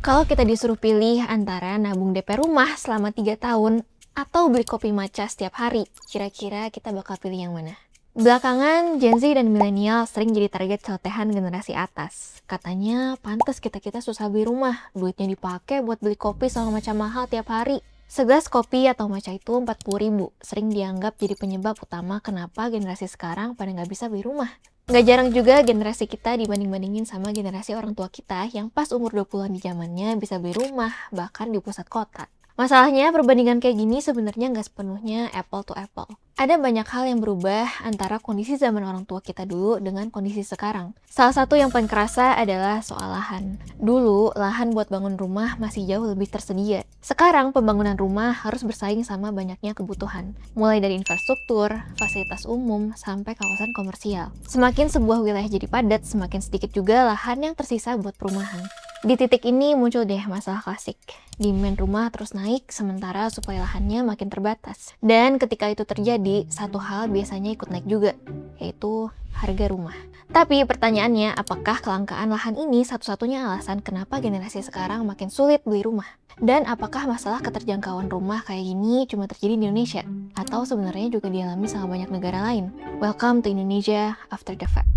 Kalau kita disuruh pilih antara nabung DP rumah selama 3 tahun atau beli kopi matcha setiap hari, kira-kira kita bakal pilih yang mana? Belakangan, Gen Z dan milenial sering jadi target celotehan generasi atas. Katanya, pantas kita-kita susah beli rumah, duitnya dipakai buat beli kopi sama matcha mahal tiap hari. Segelas kopi atau matcha itu 40.000, sering dianggap jadi penyebab utama kenapa generasi sekarang pada nggak bisa beli rumah. Nggak jarang juga generasi kita dibanding-bandingin sama generasi orang tua kita yang pas umur 20-an di zamannya bisa beli rumah, bahkan di pusat kota. Masalahnya, perbandingan kayak gini sebenarnya nggak sepenuhnya apple to apple. Ada banyak hal yang berubah antara kondisi zaman orang tua kita dulu dengan kondisi sekarang. Salah satu yang paling kerasa adalah soal lahan. Dulu, lahan buat bangun rumah masih jauh lebih tersedia. Sekarang, pembangunan rumah harus bersaing sama banyaknya kebutuhan. Mulai dari infrastruktur, fasilitas umum, sampai kawasan komersial. Semakin sebuah wilayah jadi padat, semakin sedikit juga lahan yang tersisa buat perumahan. Di titik ini muncul deh masalah klasik. Demand rumah terus naik, sementara supply lahannya makin terbatas. Dan ketika itu terjadi, satu hal biasanya ikut naik juga, yaitu harga rumah. Tapi pertanyaannya, apakah kelangkaan lahan ini satu-satunya alasan kenapa generasi sekarang makin sulit beli rumah? Dan apakah masalah keterjangkauan rumah kayak gini cuma terjadi di Indonesia? Atau sebenarnya juga dialami sama banyak negara lain? Welcome to Indonesia After the Fact.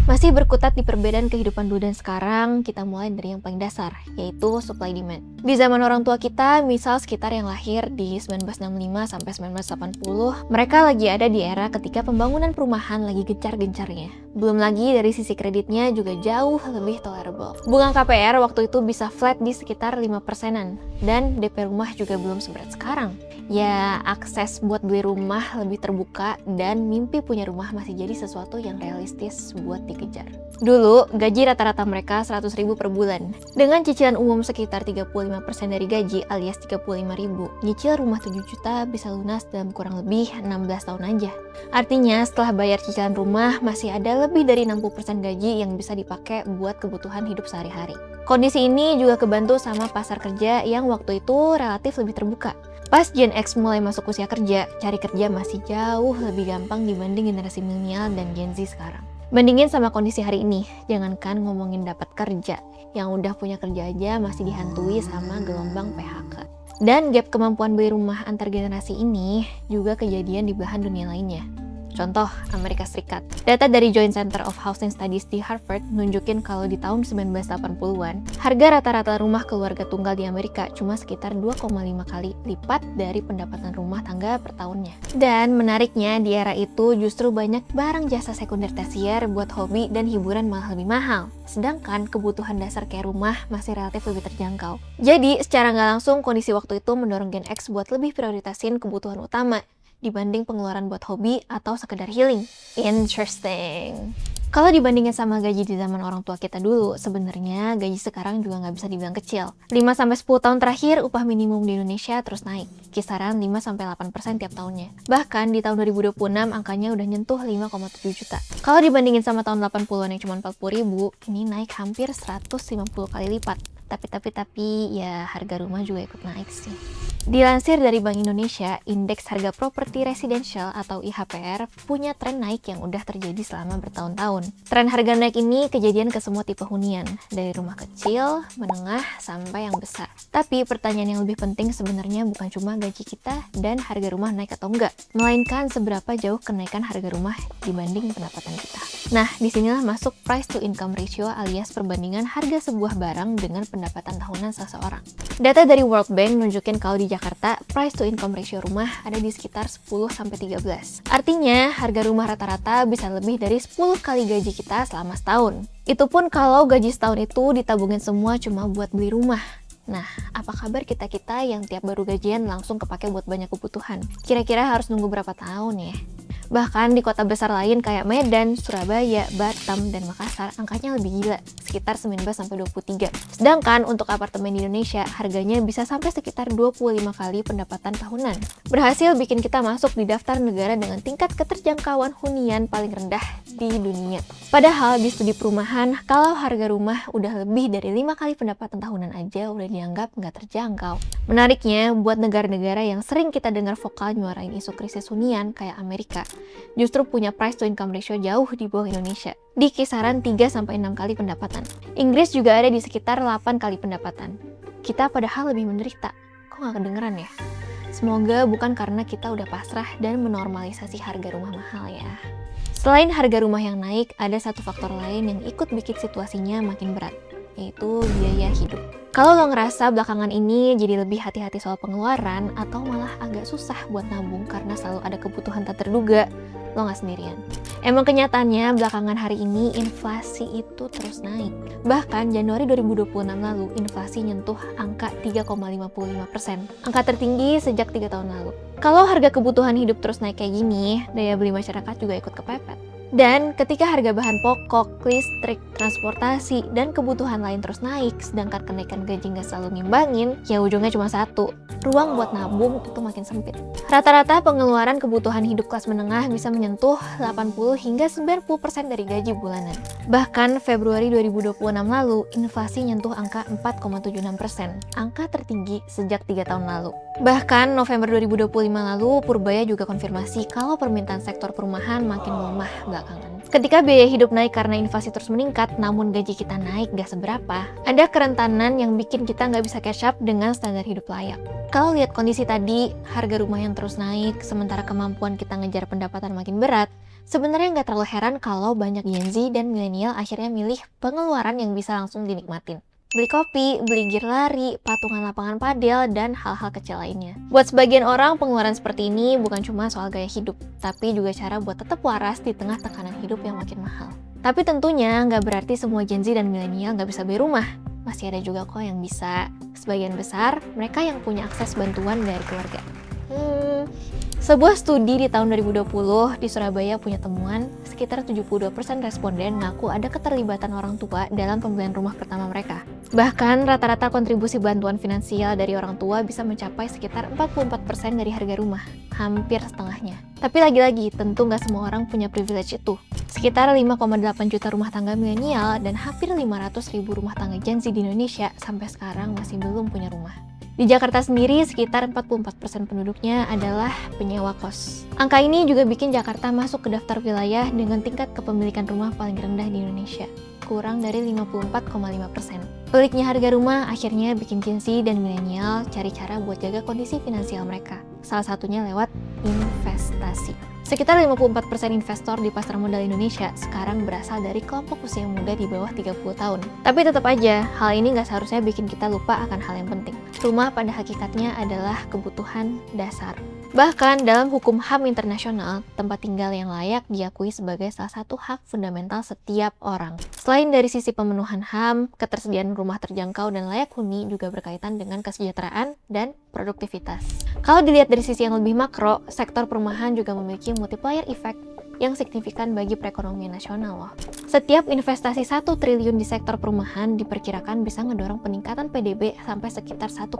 Masih berkutat di perbedaan kehidupan dulu dan sekarang, kita mulai dari yang paling dasar, yaitu supply demand. Di zaman orang tua kita, misal sekitar yang lahir di 1965 sampai 1980, mereka lagi ada di era ketika pembangunan perumahan lagi gencar-gencarnya. Belum lagi dari sisi kreditnya juga jauh lebih tolerable. Bunga KPR waktu itu bisa flat di sekitar 5%-an, dan DP rumah juga belum seberat sekarang. Ya, akses buat beli rumah lebih terbuka dan mimpi punya rumah masih jadi sesuatu yang realistis buat dikejar. Dulu, gaji rata-rata mereka 100.000 per bulan. Dengan cicilan umum sekitar 35% dari gaji alias 35.000, nyicil rumah 7 juta bisa lunas dalam kurang lebih 16 tahun aja. Artinya, setelah bayar cicilan rumah, masih ada lebih dari 60% gaji yang bisa dipakai buat kebutuhan hidup sehari-hari. Kondisi ini juga kebantu sama pasar kerja yang waktu itu relatif lebih terbuka. Pas Gen X mulai masuk usia kerja, cari kerja masih jauh lebih gampang dibanding generasi milenial dan Gen Z sekarang. Bandingin sama kondisi hari ini, jangankan ngomongin dapat kerja, yang udah punya kerja aja masih dihantui sama gelombang PHK. Dan gap kemampuan beli rumah antar generasi ini juga kejadian di belahan dunia lainnya. Contoh, Amerika Serikat. Data dari Joint Center of Housing Studies di Harvard nunjukin kalau di tahun 1980-an, harga rata-rata rumah keluarga tunggal di Amerika cuma sekitar 2,5 kali lipat dari pendapatan rumah tangga per tahunnya. Dan menariknya, di era itu justru banyak barang jasa sekunder tersier buat hobi dan hiburan malah lebih mahal. Sedangkan kebutuhan dasar kayak rumah masih relatif lebih terjangkau. Jadi, secara nggak langsung, kondisi waktu itu mendorong Gen X buat lebih prioritasin kebutuhan utama dibanding pengeluaran buat hobi atau sekedar healing. Interesting. Kalau dibandingin sama gaji di zaman orang tua kita dulu, sebenarnya gaji sekarang juga nggak bisa dibilang kecil. 5-10 tahun terakhir, upah minimum di Indonesia terus naik, kisaran 5-8% tiap tahunnya. Bahkan di tahun 2026, angkanya udah nyentuh 5,7 juta. Kalau dibandingin sama tahun 80-an yang cuma 40.000, ini naik hampir 150 kali lipat. Tapi ya harga rumah juga ikut naik sih. Dilansir dari Bank Indonesia, Indeks Harga Properti Residensial atau IHPR punya tren naik yang udah terjadi selama bertahun-tahun. Tren harga naik ini kejadian ke semua tipe hunian, dari rumah kecil, menengah, sampai yang besar. Tapi pertanyaan yang lebih penting sebenarnya bukan cuma gaji kita dan harga rumah naik atau enggak, melainkan seberapa jauh kenaikan harga rumah dibanding pendapatan kita. Nah, disinilah masuk price to income ratio alias perbandingan harga sebuah barang dengan pendapatan tahunan seseorang. Data dari World Bank nunjukin kalau di Jakarta, price to income ratio rumah ada di sekitar 10-13. Artinya, harga rumah rata-rata bisa lebih dari 10 kali gaji kita selama setahun. Itu pun kalau gaji setahun itu ditabungin semua cuma buat beli rumah. Nah, apa kabar kita-kita yang tiap baru gajian langsung kepake buat banyak kebutuhan? Kira-kira harus nunggu berapa tahun ya? Bahkan di kota besar lain kayak Medan, Surabaya, Batam, dan Makassar, angkanya lebih gila, sekitar 19-23. Sedangkan untuk apartemen di Indonesia, harganya bisa sampai sekitar 25 kali pendapatan tahunan. Berhasil bikin kita masuk di daftar negara dengan tingkat keterjangkauan hunian paling rendah di dunia. Padahal di studi perumahan, kalau harga rumah udah lebih dari 5 kali pendapatan tahunan aja udah dianggap nggak terjangkau. Menariknya, buat negara-negara yang sering kita dengar vokal nyuarain isu krisis hunian kayak Amerika, justru punya price to income ratio jauh di bawah Indonesia, di kisaran 3-6 kali pendapatan. Inggris juga ada di sekitar 8 kali pendapatan. Kita padahal lebih menderita. Kok nggak kedengeran ya? Semoga bukan karena kita udah pasrah dan menormalisasi harga rumah mahal ya. Selain harga rumah yang naik, ada satu faktor lain yang ikut bikin situasinya makin berat, yaitu biaya hidup. Kalau lo ngerasa belakangan ini jadi lebih hati-hati soal pengeluaran atau malah agak susah buat nabung karena selalu ada kebutuhan tak terduga, lo nggak sendirian. Emang kenyataannya belakangan hari ini inflasi itu terus naik. Bahkan Januari 2026 lalu inflasi nyentuh angka 3,55%, angka tertinggi sejak 3 tahun lalu. Kalau harga kebutuhan hidup terus naik kayak gini, daya beli masyarakat juga ikut kepepet. Dan ketika harga bahan pokok, listrik, transportasi, dan kebutuhan lain terus naik, sedangkan kenaikan gaji nggak selalu ngimbangin, ya ujungnya cuma satu, ruang buat nabung itu makin sempit. Rata-rata pengeluaran kebutuhan hidup kelas menengah bisa menyentuh 80 hingga 90% dari gaji bulanan. Bahkan Februari 2026 lalu, inflasi nyentuh angka 4,76%, angka tertinggi sejak 3 tahun lalu. Bahkan November 2025 lalu, Purbaya juga konfirmasi kalau permintaan sektor perumahan makin melemah belakangan. Ketika biaya hidup naik karena inflasi terus meningkat, namun gaji kita naik gak seberapa, ada kerentanan yang bikin kita nggak bisa catch up dengan standar hidup layak. Kalau lihat kondisi tadi, harga rumah yang terus naik, sementara kemampuan kita ngejar pendapatan makin berat, sebenarnya nggak terlalu heran kalau banyak Gen Z dan milenial akhirnya milih pengeluaran yang bisa langsung dinikmatin. Beli kopi, beli gear lari, patungan lapangan padel, dan hal-hal kecil lainnya. Buat sebagian orang, pengeluaran seperti ini bukan cuma soal gaya hidup, tapi juga cara buat tetap waras di tengah tekanan hidup yang makin mahal. Tapi tentunya nggak berarti semua Gen Z dan milenial nggak bisa beli rumah. Masih ada juga kok yang bisa. Sebagian besar, mereka yang punya akses bantuan dari keluarga. Sebuah studi di tahun 2020 di Surabaya punya temuan, sekitar 72% responden ngaku ada keterlibatan orang tua dalam pembelian rumah pertama mereka. Bahkan rata-rata kontribusi bantuan finansial dari orang tua bisa mencapai sekitar 44% dari harga rumah, hampir setengahnya. Tapi lagi-lagi, tentu nggak semua orang punya privilege itu. Sekitar 5,8 juta rumah tangga milenial dan hampir 500.000 rumah tangga Gen Z di Indonesia sampai sekarang masih belum punya rumah. Di Jakarta sendiri, sekitar 44% penduduknya adalah penyewa kos. Angka ini juga bikin Jakarta masuk ke daftar wilayah dengan tingkat kepemilikan rumah paling rendah di Indonesia, kurang dari 54,5%. Peliknya harga rumah akhirnya bikin Gen Z dan milenial cari cara buat jaga kondisi finansial mereka. Salah satunya lewat investasi. Sekitar 54% investor di pasar modal Indonesia sekarang berasal dari kelompok usia muda di bawah 30 tahun. Tapi tetap aja, hal ini nggak seharusnya bikin kita lupa akan hal yang penting. Rumah pada hakikatnya adalah kebutuhan dasar. Bahkan dalam hukum HAM internasional, tempat tinggal yang layak diakui sebagai salah satu hak fundamental setiap orang. Selain dari sisi pemenuhan HAM, ketersediaan rumah terjangkau dan layak huni juga berkaitan dengan kesejahteraan dan produktivitas. Kalau dilihat dari sisi yang lebih makro, sektor perumahan juga memiliki multiplier effect yang signifikan bagi perekonomian nasional loh. Setiap investasi 1 triliun di sektor perumahan diperkirakan bisa ngedorong peningkatan PDB sampai sekitar 1,9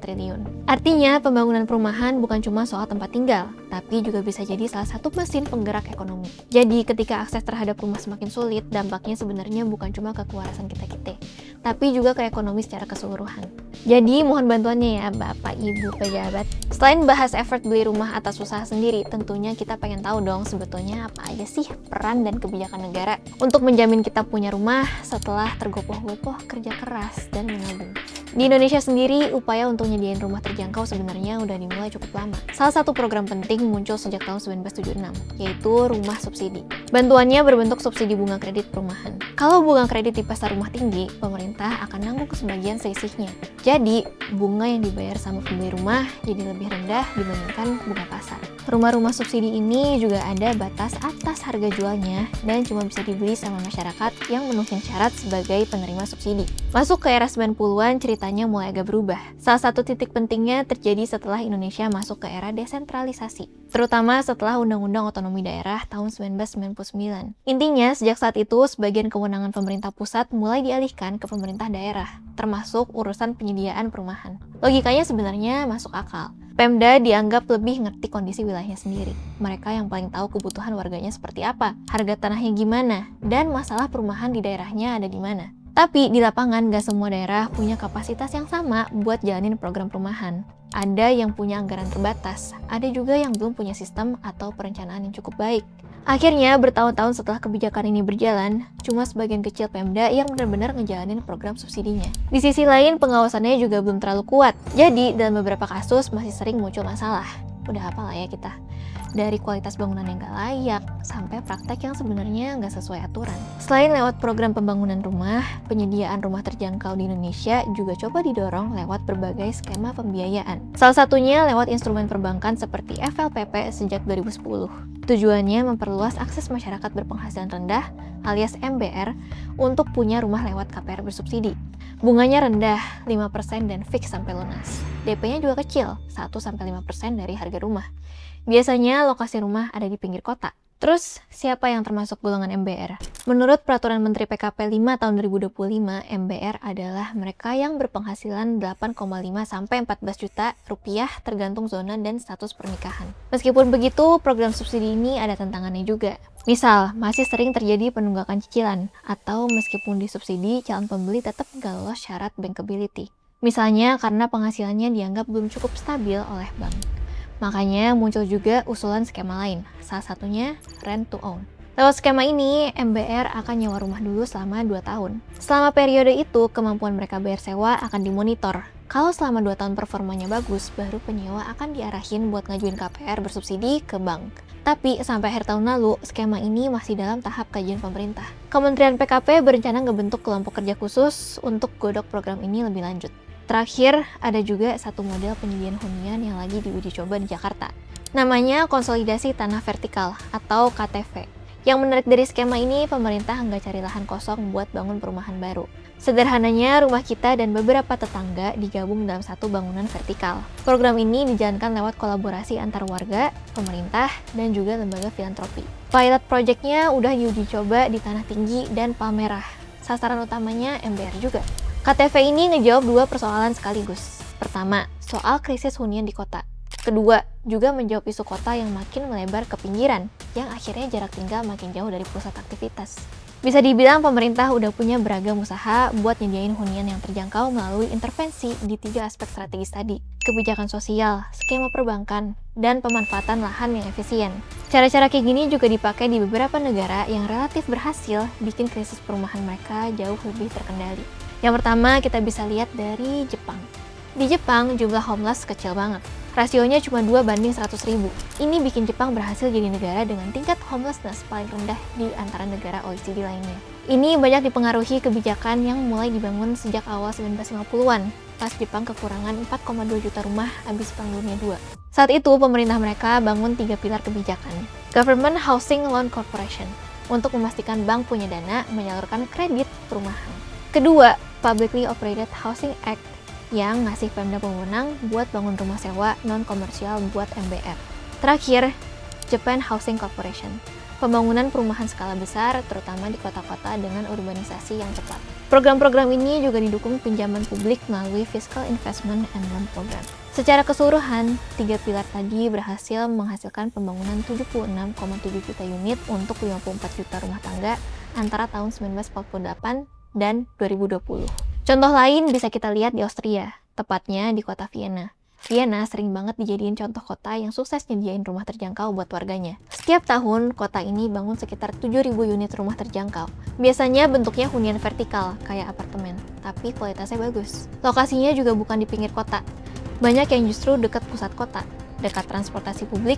triliun. Artinya, pembangunan perumahan bukan cuma soal tempat tinggal, tapi juga bisa jadi salah satu mesin penggerak ekonomi. Jadi, ketika akses terhadap rumah semakin sulit, dampaknya sebenarnya bukan cuma ke kewarasan kita-kita, tapi juga ke ekonomi secara keseluruhan. Jadi, mohon bantuannya ya Bapak Ibu pejabat. Selain bahas effort beli rumah atas usaha sendiri, tentunya kita pengen tahu dong sebetulnya apa aja sih peran dan kebijakan negara untuk menjamin kita punya rumah setelah tergopoh-gopoh kerja keras dan menabung. Di Indonesia sendiri, upaya untuk nyediain rumah terjangkau sebenarnya udah dimulai cukup lama. Salah satu program penting muncul sejak tahun 1976, yaitu rumah subsidi. Bantuannya berbentuk subsidi bunga kredit perumahan. Kalau bunga kredit di pasar rumah tinggi, pemerintah akan nanggung sebagian selisihnya. Jadi, bunga yang dibayar sama pembeli rumah jadi lebih rendah dibandingkan bunga pasar. Rumah-rumah subsidi ini juga ada batas atas harga jualnya dan cuma bisa dibeli sama masyarakat yang memenuhi syarat sebagai penerima subsidi. Masuk ke era 90-an, ceritanya mulai agak berubah. Salah satu titik pentingnya terjadi setelah Indonesia masuk ke era desentralisasi, terutama setelah Undang-Undang Otonomi Daerah tahun 1999. Intinya, sejak saat itu, sebagian kewenangan pemerintah pusat mulai dialihkan ke pemerintah daerah, termasuk urusan penyediaan perumahan. Logikanya sebenarnya masuk akal. Pemda dianggap lebih ngerti kondisi wilayahnya sendiri. Mereka yang paling tahu kebutuhan warganya seperti apa, harga tanahnya gimana, dan masalah perumahan di daerahnya ada di mana. Tapi di lapangan gak semua daerah punya kapasitas yang sama buat jalanin program perumahan. Ada yang punya anggaran terbatas, ada juga yang belum punya sistem atau perencanaan yang cukup baik. Akhirnya, bertahun-tahun setelah kebijakan ini berjalan, cuma sebagian kecil Pemda yang benar-benar ngejalanin program subsidinya. Di sisi lain, pengawasannya juga belum terlalu kuat. Jadi, dalam beberapa kasus masih sering muncul masalah. Udah apa lah ya kita? Dari kualitas bangunan yang gak layak, sampai praktek yang sebenarnya gak sesuai aturan. Selain lewat program pembangunan rumah, penyediaan rumah terjangkau di Indonesia juga coba didorong lewat berbagai skema pembiayaan. Salah satunya lewat instrumen perbankan seperti FLPP sejak 2010. Tujuannya memperluas akses masyarakat berpenghasilan rendah alias MBR untuk punya rumah lewat KPR bersubsidi. Bunganya rendah, 5% dan fix sampai lunas. DP-nya juga kecil, 1-5% dari harga rumah. Biasanya lokasi rumah ada di pinggir kota. Terus, siapa yang termasuk golongan MBR? Menurut Peraturan Menteri PKP 5 tahun 2025, MBR adalah mereka yang berpenghasilan 8,5 sampai 14 juta rupiah tergantung zona dan status pernikahan. Meskipun begitu, program subsidi ini ada tantangannya juga. Misal, masih sering terjadi penunggakan cicilan, atau meskipun disubsidi, calon pembeli tetap nggak lolos syarat bankability. Misalnya karena penghasilannya dianggap belum cukup stabil oleh bank. Makanya muncul juga usulan skema lain, salah satunya rent to own. Lewat skema ini, MBR akan nyewa rumah dulu selama 2 tahun. Selama periode itu, kemampuan mereka bayar sewa akan dimonitor. Kalau selama 2 tahun performanya bagus, baru penyewa akan diarahin buat ngajuin KPR bersubsidi ke bank. Tapi sampai akhir tahun lalu, skema ini masih dalam tahap kajian pemerintah. Kementerian PKP berencana ngebentuk kelompok kerja khusus untuk godok program ini lebih lanjut. Terakhir, ada juga satu model penyediaan hunian yang lagi diuji coba di Jakarta. Namanya konsolidasi tanah vertikal atau KTV. Yang menarik dari skema ini, pemerintah nggak cari lahan kosong buat bangun perumahan baru. Sederhananya, rumah kita dan beberapa tetangga digabung dalam satu bangunan vertikal. Program ini dijalankan lewat kolaborasi antar warga, pemerintah, dan juga lembaga filantropi. Pilot project-nya udah diuji coba di Tanah Tinggi dan Palmerah. Sasaran utamanya MBR juga. KTV ini ngejawab 2 persoalan sekaligus. Pertama, soal krisis hunian di kota. Kedua, juga menjawab isu kota yang makin melebar ke pinggiran, yang akhirnya jarak tinggal makin jauh dari pusat aktivitas. Bisa dibilang pemerintah udah punya beragam usaha buat nyediain hunian yang terjangkau melalui intervensi di 3 aspek strategis tadi. Kebijakan sosial, skema perbankan, dan pemanfaatan lahan yang efisien. Cara-cara kayak gini juga dipakai di beberapa negara yang relatif berhasil bikin krisis perumahan mereka jauh lebih terkendali. Yang pertama, kita bisa lihat dari Jepang. Di Jepang, jumlah homeless kecil banget. Rasionya cuma 2:100.000. Ini bikin Jepang berhasil jadi negara dengan tingkat homelessness paling rendah di antara negara OECD lainnya. Ini banyak dipengaruhi kebijakan yang mulai dibangun sejak awal 1950-an, pas Jepang kekurangan 4,2 juta rumah habis Perang Dunia II. Saat itu, pemerintah mereka bangun 3 pilar kebijakan. Government Housing Loan Corporation, untuk memastikan bank punya dana menyalurkan kredit perumahan. Kedua, Publicly Operated Housing Act yang ngasih Pemda pemenang buat bangun rumah sewa non-komersial buat MBR. Terakhir, Japan Housing Corporation, pembangunan perumahan skala besar terutama di kota-kota dengan urbanisasi yang cepat. Program-program ini juga didukung pinjaman publik melalui Fiscal Investment and Loan Program. Secara keseluruhan, 3 pilar tadi berhasil menghasilkan pembangunan 76,7 juta unit untuk 54 juta rumah tangga antara tahun 1948 dan 2020. Contoh lain bisa kita lihat di Austria, tepatnya di kota Vienna. Vienna sering banget dijadiin contoh kota yang sukses nyediain rumah terjangkau buat warganya. Setiap tahun, kota ini bangun sekitar 7.000 unit rumah terjangkau. Biasanya bentuknya hunian vertikal, kayak apartemen, tapi kualitasnya bagus. Lokasinya juga bukan di pinggir kota. Banyak yang justru dekat pusat kota, dekat transportasi publik,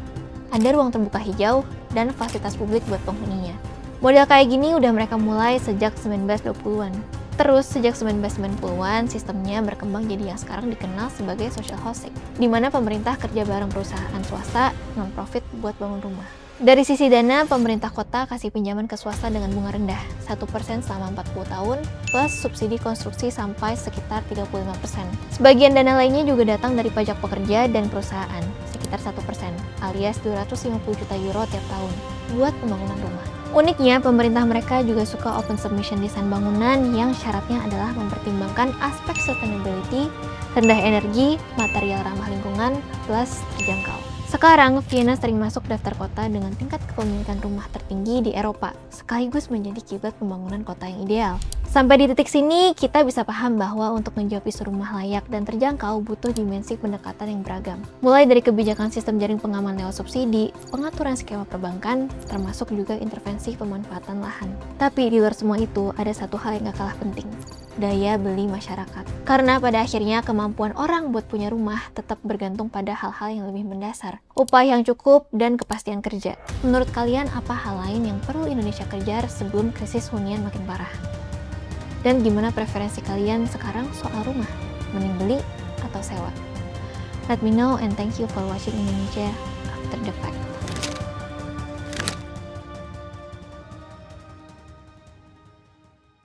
ada ruang terbuka hijau, dan fasilitas publik buat penghuninya. Model kayak gini udah mereka mulai sejak 1920-an. Terus, sejak 1990-an, sistemnya berkembang jadi yang sekarang dikenal sebagai social housing, di mana pemerintah kerja bareng perusahaan swasta, non-profit buat bangun rumah. Dari sisi dana, pemerintah kota kasih pinjaman ke swasta dengan bunga rendah, 1% selama 40 tahun, plus subsidi konstruksi sampai sekitar 35%. Sebagian dana lainnya juga datang dari pajak pekerja dan perusahaan, sekitar 1%, alias 250 juta euro tiap tahun, buat pembangunan rumah. Uniknya, pemerintah mereka juga suka open submission desain bangunan yang syaratnya adalah mempertimbangkan aspek sustainability, rendah energi, material ramah lingkungan, plus terjangkau. Sekarang, Vienna sering masuk daftar kota dengan tingkat kepemilikan rumah tertinggi di Eropa, sekaligus menjadi kiblat pembangunan kota yang ideal. Sampai di titik sini, kita bisa paham bahwa untuk menjawab isu rumah layak dan terjangkau butuh dimensi pendekatan yang beragam. Mulai dari kebijakan sistem jaring pengaman lewat subsidi, pengaturan skema perbankan, termasuk juga intervensi pemanfaatan lahan. Tapi di luar semua itu, ada satu hal yang gak kalah penting, daya beli masyarakat. Karena pada akhirnya kemampuan orang buat punya rumah tetap bergantung pada hal-hal yang lebih mendasar. Upah yang cukup dan kepastian kerja. Menurut kalian apa hal lain yang perlu Indonesia kejar sebelum krisis hunian makin parah? Dan gimana preferensi kalian sekarang soal rumah? Mending beli atau sewa? Let me know and thank you for watching Indonesia After the Fact.